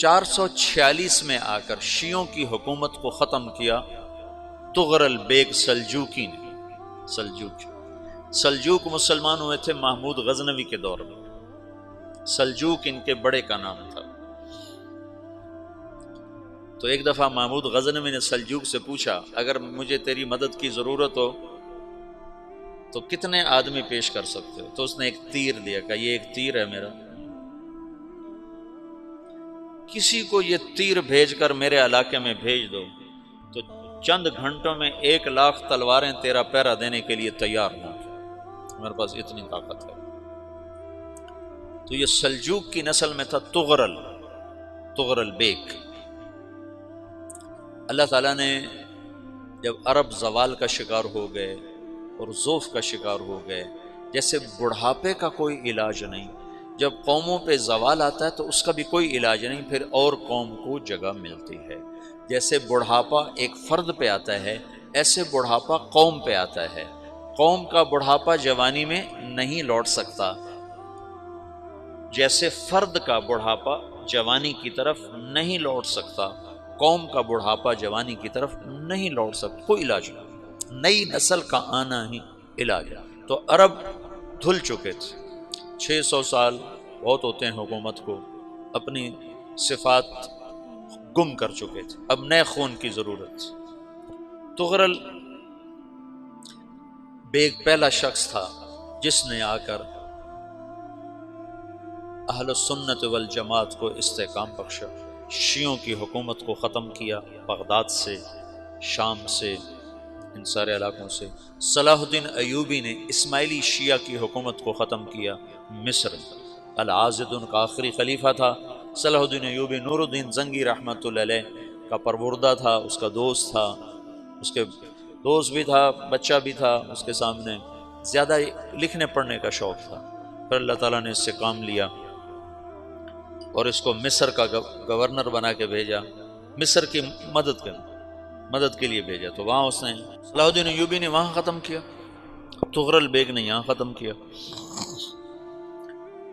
446 میں آ کر شیعوں کی حکومت کو ختم کیا تغرل بیگ سلجوکی نے۔ سلجوک مسلمان ہوئے تھے محمود غزنوی کے دور میں، سلجوک ان کے بڑے کا نام تھا۔ تو ایک دفعہ محمود غزنوی نے سلجوک سے پوچھا اگر مجھے تیری مدد کی ضرورت ہو تو کتنے آدمی پیش کر سکتے ہو؟ تو اس نے ایک تیر دیا، کہا یہ ایک تیر ہے میرا، کسی کو یہ تیر بھیج کر میرے علاقے میں بھیج دو تو چند گھنٹوں میں 1,00,000 تلواریں تیرا پہرا دینے کے لیے تیار ہوں، میرے پاس اتنی طاقت ہے۔ تو یہ سلجوک کی نسل میں تھا تغرل بیگ۔ اللہ تعالیٰ نے جب عرب زوال کا شکار ہو گئے اور ضعف کا شکار ہو گئے، جیسے بڑھاپے کا کوئی علاج نہیں، جب قوموں پہ زوال آتا ہے تو اس کا بھی کوئی علاج نہیں، پھر اور قوم کو جگہ ملتی ہے۔ جیسے بڑھاپا ایک فرد پہ آتا ہے، ایسے بڑھاپا قوم پہ آتا ہے۔ قوم کا بڑھاپا جوانی میں نہیں لوٹ سکتا، جیسے فرد کا بڑھاپا جوانی کی طرف نہیں لوٹ سکتا، قوم کا بڑھاپا جوانی کی طرف نہیں لوٹ سکتا، کوئی علاج نہیں، نئی نسل کا آنا ہی علاج ہے۔ تو عرب دھل چکے تھے، 600 سال بہت ہوتے ہیں حکومت کو، اپنی صفات گم کر چکے تھے، اب نئے خون کی ضرورت تھی۔ تغرل بیگ پہلا شخص تھا جس نے آ کر اہل السنت والجماعت کو استحکام بخشا، شیعوں کی حکومت کو ختم کیا، بغداد سے، شام سے، ان سارے علاقوں سے۔ صلاح الدین ایوبی نے اسماعیلی شیعہ کی حکومت کو ختم کیا، مصر۔ العاضد ان کا آخری خلیفہ تھا صلاح الدین ایوبی، نور الدین زنگی رحمۃ اللہ علیہ کا پروردہ تھا، اس کا دوست تھا، اس کے دوست بھی تھا، بچہ بھی تھا اس کے سامنے، زیادہ لکھنے پڑھنے کا شوق تھا۔ پھر اللہ تعالیٰ نے اس سے کام لیا اور اس کو مصر کا گورنر بنا کے بھیجا، مصر کی مدد کے لیے بھیجا، تو وہاں اس نے صلاح الدین ایوبی نے وہاں ختم کیا، تغرل بیگ نے یہاں ختم کیا۔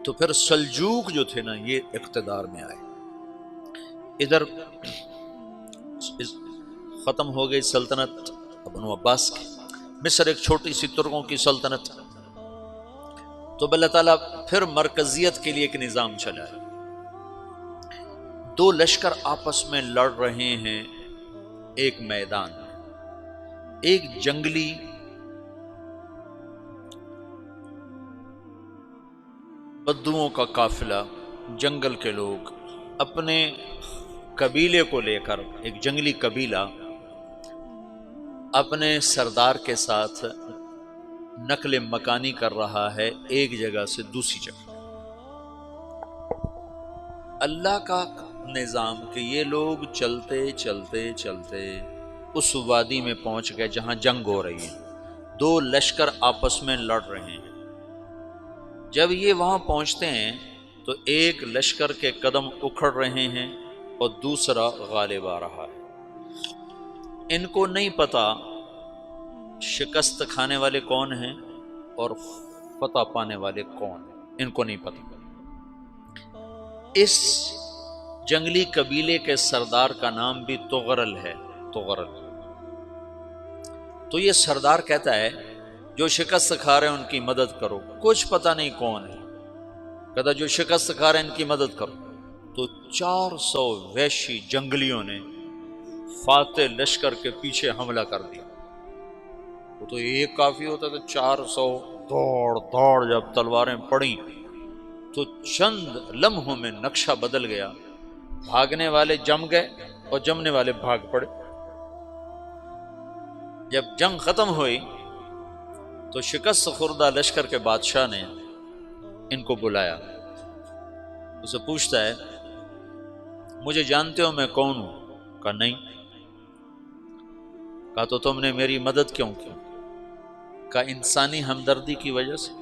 تو پھر سلجوک جو تھے نا یہ اقتدار میں آئے، ادھر ختم ہو گئی سلطنت بنو عباس کی، مصر ایک چھوٹی سی ترکوں کی سلطنت، تو اللہ تعالیٰ پھر مرکزیت کے لیے ایک نظام چلایا۔ 2 لشکر آپس میں لڑ رہے ہیں ایک میدان میں، ایک جنگلی بدوؤں کا قافلہ، جنگل کے لوگ اپنے قبیلے کو لے کر، ایک جنگلی قبیلہ اپنے سردار کے ساتھ نقل مکانی کر رہا ہے ایک جگہ سے دوسری جگہ۔ اللہ کا نظام کہ یہ لوگ چلتے چلتے چلتے اس وادی میں پہنچ گئے جہاں جنگ ہو رہی ہے، 2 لشکر آپس میں لڑ رہے ہیں۔ جب یہ وہاں پہنچتے ہیں تو ایک لشکر کے قدم اکھڑ رہے ہیں اور دوسرا غالب آ رہا ہے۔ ان کو نہیں پتا شکست کھانے والے کون ہیں اور فتح پانے والے کون ہیں، ان کو نہیں پتا۔ اس جنگلی قبیلے کے سردار کا نام بھی تغرل ہے، تغرل۔ تو یہ سردار کہتا ہے جو شکست کھا رہے ہیں ان کی مدد کرو، کچھ پتہ نہیں کون ہے، کہتا جو شکست کھا رہے ہیں ان کی مدد کرو۔ تو 400 وحشی جنگلیوں نے فاتح لشکر کے پیچھے حملہ کر دیا۔ وہ تو ایک کافی ہوتا تھا، 400 دوڑ جب تلواریں پڑیں تو چند لمحوں میں نقشہ بدل گیا، بھاگنے والے جم گئے اور جمنے والے بھاگ پڑے۔ جب جنگ ختم ہوئی تو شکست خوردہ لشکر کے بادشاہ نے ان کو بلایا، اسے پوچھتا ہے مجھے جانتے ہو میں کون ہوں؟ کہا نہیں۔ کہا تو تم نے میری مدد کیوں کی؟ کہا انسانی ہمدردی کی وجہ سے،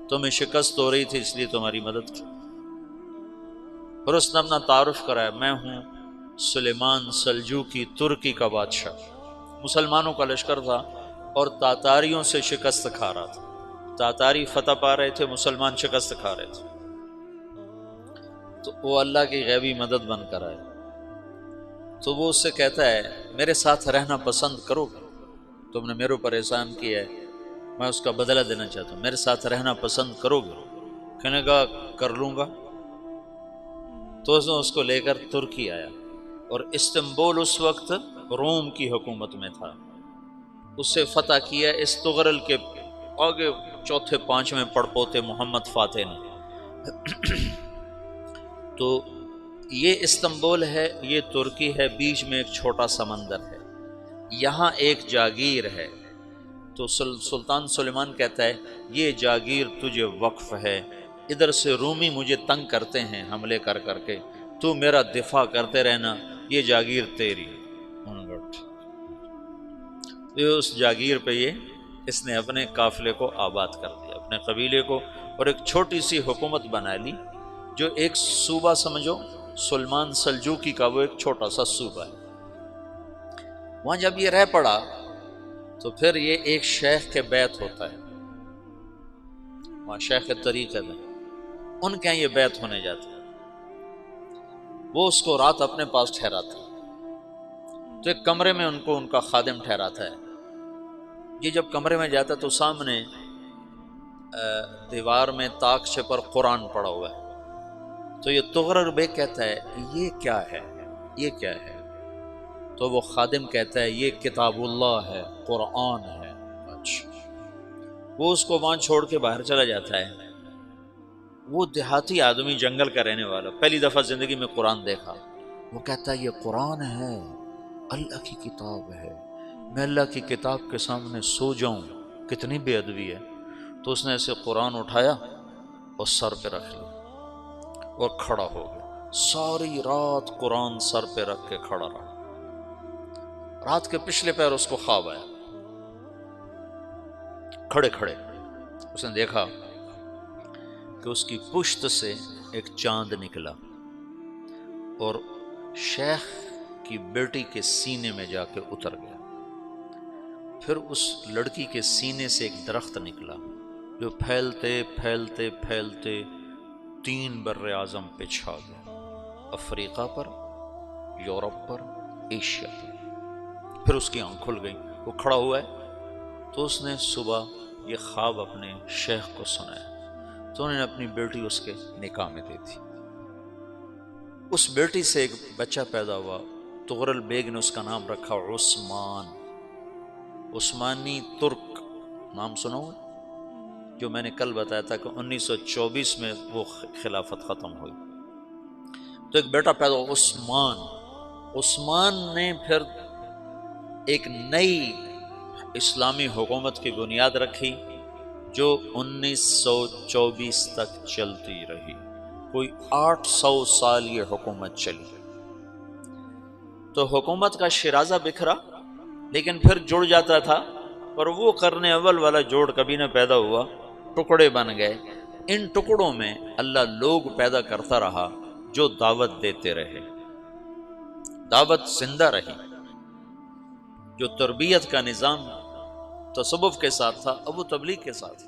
تمہیں شکست ہو رہی تھی اس لیے تمہاری مدد کی۔ پھر اس نے اپنا تعارف کرایا، میں ہوں سلیمان سلجوکی، ترکی کا بادشاہ۔ مسلمانوں کا لشکر تھا اور تاتاریوں سے شکست کھا رہا تھا، تاتاری فتح پا رہے تھے، مسلمان شکست کھا رہے تھے۔ تو وہ اللہ کی غیبی مدد بن کر آئے، تو وہ اس سے کہتا ہے میرے ساتھ رہنا پسند کرو گے؟ تم نے میرے اوپر احسان کیا ہے، میں اس کا بدلہ دینا چاہتا ہوں، میرے ساتھ رہنا پسند کرو گے؟ کہنے کا کر لوں گا۔ تو اس نے اس کو لے کر ترکی آیا، اور استنبول اس وقت روم کی حکومت میں تھا، اسے فتح کیا اس تغرل کے آگے چوتھے پانچویں پڑپوتے محمد فاتح نے۔ تو یہ استنبول ہے، یہ ترکی ہے، بیچ میں ایک چھوٹا سمندر ہے، یہاں ایک جاگیر ہے۔ تو سلطان سلیمان کہتا ہے یہ جاگیر تجھے وقف ہے، ادھر سے رومی مجھے تنگ کرتے ہیں حملے کر کر کے، تو میرا دفاع کرتے رہنا، یہ جاگیر تیری۔ اس جاگیر پہ اس نے اپنے قافلے کو آباد کر دیا، اپنے قبیلے کو، اور ایک چھوٹی سی حکومت بنا لی، جو ایک صوبہ سمجھو سلمان سلجوقی کا، وہ ایک چھوٹا سا صوبہ ہے۔ وہاں جب یہ رہ پڑا تو پھر یہ ایک شیخ کے بیت ہوتا ہے، وہاں شیخ طریقہ میں ان کے یہ بیت ہونے جاتا ہے، وہ اس کو رات اپنے پاس ٹھہراتا ہے، تو ایک کمرے میں ان کو ان کا خادم ٹھہراتا ہے۔ یہ جب کمرے میں جاتا ہے تو سامنے دیوار میں تاکچے پر قرآن پڑا ہوا ہے، تو یہ تغرل بیگ کہتا ہے یہ کیا ہے، یہ کیا ہے؟ تو وہ خادم کہتا ہے یہ کتاب اللہ ہے، قرآن ہے۔ اچھا، وہ اس کو وہاں چھوڑ کے باہر چلا جاتا ہے۔ وہ دیہاتی آدمی، جنگل کا رہنے والا، پہلی دفعہ زندگی میں قرآن دیکھا، وہ کہتا ہے یہ قرآن ہے، اللہ کی کتاب ہے، میں اللہ کی کتاب کے سامنے سو جاؤں، کتنی بے ادبی ہے۔ تو اس نے ایسے قرآن اٹھایا اور سر پہ رکھ لیا اور کھڑا ہو گیا، ساری رات قرآن سر پہ رکھ کے کھڑا رہا۔ رات کے پچھلے پہر اس کو خواب آیا، کھڑے کھڑے اس نے دیکھا کہ اس کی پشت سے ایک چاند نکلا اور شیخ کی بیٹی کے سینے میں جا کے اتر گیا۔ پھر اس لڑکی کے سینے سے ایک درخت نکلا جو پھیلتے پھیلتے پھیلتے 3 بر اعظم پہ چھا گیا، افریقہ پر، یورپ پر، ایشیا پر۔ پھر اس کی آنکھ کھل گئی، وہ کھڑا ہوا ہے، تو اس نے صبح یہ خواب اپنے شیخ کو سنایا، تو انہوں نے اپنی بیٹی اس کے نکاح میں دے دی۔ اس بیٹی سے ایک بچہ پیدا ہوا، تغرل بیگ نے اس کا نام رکھا عثمان، عثمانی ترک نام سنا ہوا، جو میں نے کل بتایا تھا کہ 1924 میں وہ خلافت ختم ہوئی۔ تو ایک بیٹا پیدا ہوا عثمان۔ عثمان نے پھر ایک نئی اسلامی حکومت کی بنیاد رکھی جو 1924 تک چلتی رہی، کوئی 800 سال یہ حکومت چلی۔ تو حکومت کا شیرازہ بکھرا، لیکن پھر جڑ جاتا تھا، اور وہ قرن اول والا جوڑ کبھی نہ پیدا ہوا، ٹکڑے بن گئے۔ ان ٹکڑوں میں اللہ لوگ پیدا کرتا رہا جو دعوت دیتے رہے، دعوت زندہ رہی۔ جو تربیت کا نظام تصوف کے ساتھ تھا اب وہ تبلیغ کے ساتھ ہے۔